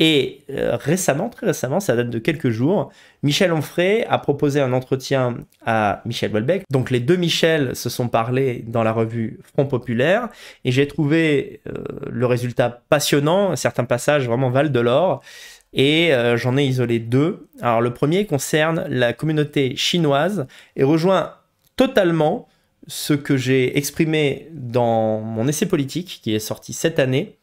Et récemment, très récemment, ça date de quelques jours, Michel Onfray a proposé un entretien à Michel Houellebecq. Donc les deux Michel se sont parlé dans la revue Front Populaire et j'ai trouvé le résultat passionnant, certains passages vraiment valent de l'or et j'en ai isolé deux. Alors le premier concerne la communauté chinoise et rejoint totalement ce que j'ai exprimé dans mon essai politique qui est sorti cette année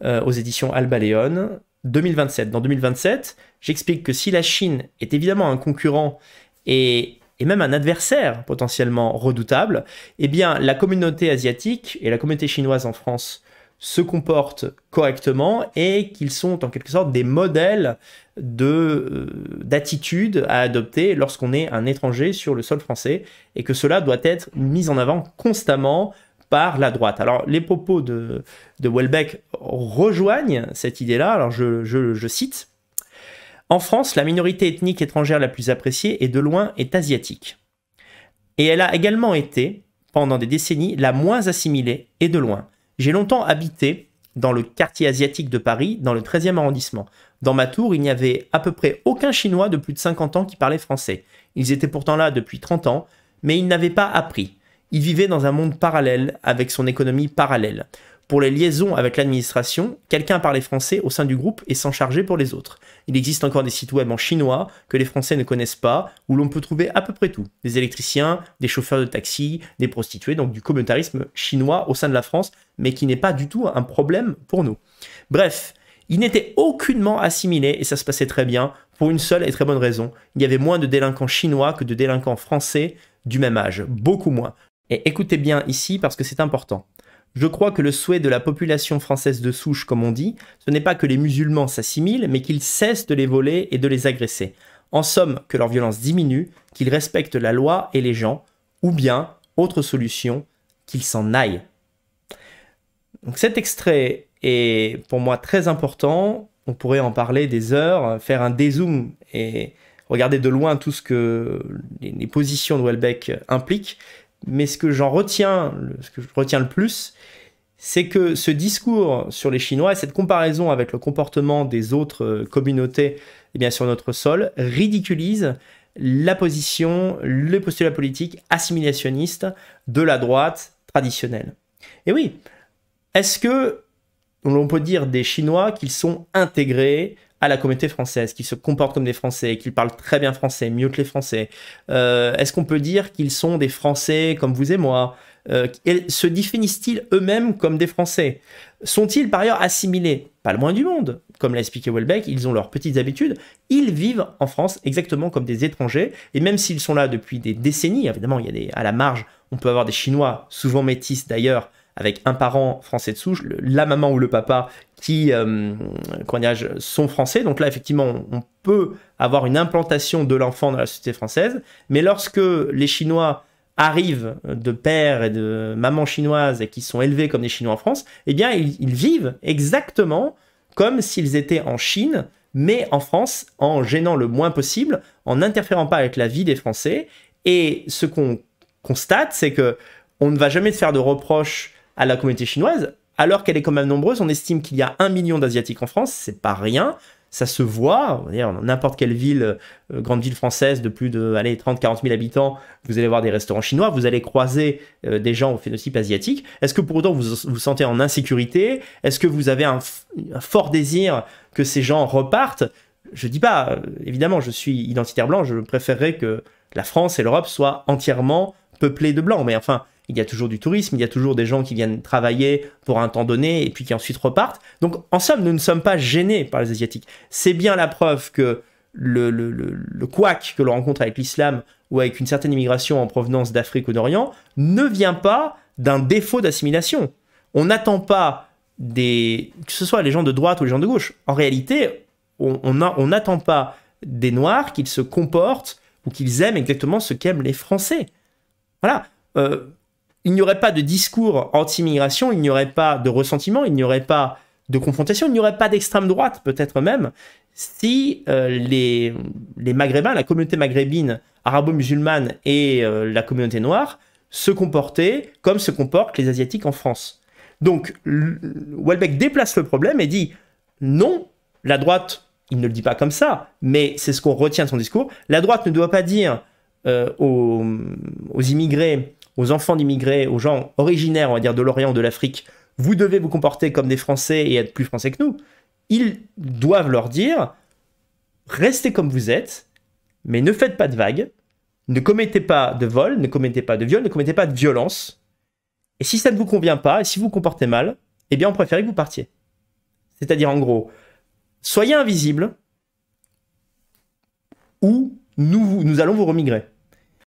aux éditions Alba Léon. 2027. Dans 2027, j'explique que si la Chine est évidemment un concurrent et même un adversaire potentiellement redoutable, eh bien la communauté asiatique et la communauté chinoise en France se comportent correctement et qu'ils sont en quelque sorte des modèles d'attitude à adopter lorsqu'on est un étranger sur le sol français et que cela doit être mis en avant constamment par la droite. Alors, les propos de Houellebecq rejoignent cette idée-là. Alors, je cite. « En France, la minorité ethnique étrangère la plus appréciée et de loin est asiatique. Et elle a également été, pendant des décennies, la moins assimilée et de loin. J'ai longtemps habité dans le quartier asiatique de Paris, dans le 13e arrondissement. Dans ma tour, il n'y avait à peu près aucun Chinois de plus de 50 ans qui parlait français. Ils étaient pourtant là depuis 30 ans, mais ils n'avaient pas appris. Il vivait dans un monde parallèle, avec son économie parallèle. Pour les liaisons avec l'administration, quelqu'un parlait français au sein du groupe et s'en chargeait pour les autres. Il existe encore des sites web en chinois que les Français ne connaissent pas, où l'on peut trouver à peu près tout. Des électriciens, des chauffeurs de taxi, des prostituées, donc du communautarisme chinois au sein de la France, mais qui n'est pas du tout un problème pour nous. Bref, il n'était aucunement assimilé, et ça se passait très bien, pour une seule et très bonne raison. Il y avait moins de délinquants chinois que de délinquants français du même âge, beaucoup moins. Et écoutez bien ici parce que c'est important. Je crois que le souhait de la population française de souche, comme on dit, ce n'est pas que les musulmans s'assimilent, mais qu'ils cessent de les voler et de les agresser. En somme, que leur violence diminue, qu'ils respectent la loi et les gens, ou bien, autre solution, qu'ils s'en aillent. Donc cet extrait est pour moi très important. On pourrait en parler des heures, faire un dézoom et regarder de loin tout ce que les positions de Houellebecq impliquent. Mais ce que je retiens le plus, c'est que ce discours sur les Chinois et cette comparaison avec le comportement des autres communautés sur notre sol ridiculise la position, le postulat politique assimilationniste de la droite traditionnelle. Et oui, est-ce que l'on peut dire des Chinois qu'ils sont intégrés à la communauté française, qu'ils se comportent comme des Français, qu'ils parlent très bien français, mieux que les Français? Est-ce qu'on peut dire qu'ils sont des Français comme vous et moi? Se définissent-ils eux-mêmes comme des Français? Sont-ils par ailleurs assimilés? Pas le moins du monde. Comme l'a expliqué Houellebecq, ils ont leurs petites habitudes. Ils vivent en France exactement comme des étrangers. Et même s'ils sont là depuis des décennies, évidemment, il y a à la marge, on peut avoir des Chinois, souvent métis d'ailleurs, avec un parent français de souche, la maman ou le papa qui sont français. Donc là, effectivement, on peut avoir une implantation de l'enfant dans la société française. Mais lorsque les Chinois arrivent de père et de maman chinoise et qui sont élevés comme des Chinois en France, eh bien, ils vivent exactement comme s'ils étaient en Chine, mais en France, en gênant le moins possible, en n'interférant pas avec la vie des Français. Et ce qu'on constate, c'est que on ne va jamais se faire de reproches à la communauté chinoise, alors qu'elle est quand même nombreuse. On estime qu'il y a 1 million d'Asiatiques en France, c'est pas rien, ça se voit. Dans n'importe quelle ville, grande ville française de plus de 30-40 000 habitants, vous allez voir des restaurants chinois, vous allez croiser des gens au phénotype asiatique. Est-ce que pour autant vous vous sentez en insécurité? Est-ce que vous avez un fort désir que ces gens repartent? Je dis pas, évidemment, je suis identitaire blanc, je préférerais que la France et l'Europe soient entièrement peuplées de blancs, mais enfin, il y a toujours du tourisme, il y a toujours des gens qui viennent travailler pour un temps donné et puis qui ensuite repartent. Donc, en somme, nous ne sommes pas gênés par les Asiatiques. C'est bien la preuve que le couac que l'on rencontre avec l'islam ou avec une certaine immigration en provenance d'Afrique ou d'Orient ne vient pas d'un défaut d'assimilation. On n'attend pas que ce soit les gens de droite ou les gens de gauche. En réalité, on n'attend pas des Noirs qu'ils se comportent ou qu'ils aiment exactement ce qu'aiment les Français. Voilà. Il n'y aurait pas de discours anti-immigration, il n'y aurait pas de ressentiment, il n'y aurait pas de confrontation, il n'y aurait pas d'extrême droite, peut-être même, si les Maghrébins, la communauté maghrébine, arabo-musulmane et la communauté noire se comportaient comme se comportent les Asiatiques en France. Donc, Houellebecq déplace le problème et dit non, la droite, il ne le dit pas comme ça, mais c'est ce qu'on retient de son discours. La droite ne doit pas dire aux immigrés, aux enfants d'immigrés, aux gens originaires, on va dire, de l'Orient ou de l'Afrique, vous devez vous comporter comme des Français et être plus Français que nous. Ils doivent leur dire, restez comme vous êtes, mais ne faites pas de vagues, ne commettez pas de vol, ne commettez pas de viol, ne commettez pas de violence. Et si ça ne vous convient pas, et si vous vous comportez mal, eh bien on préfère que vous partiez. C'est-à-dire en gros, soyez invisibles ou nous allons vous remigrer.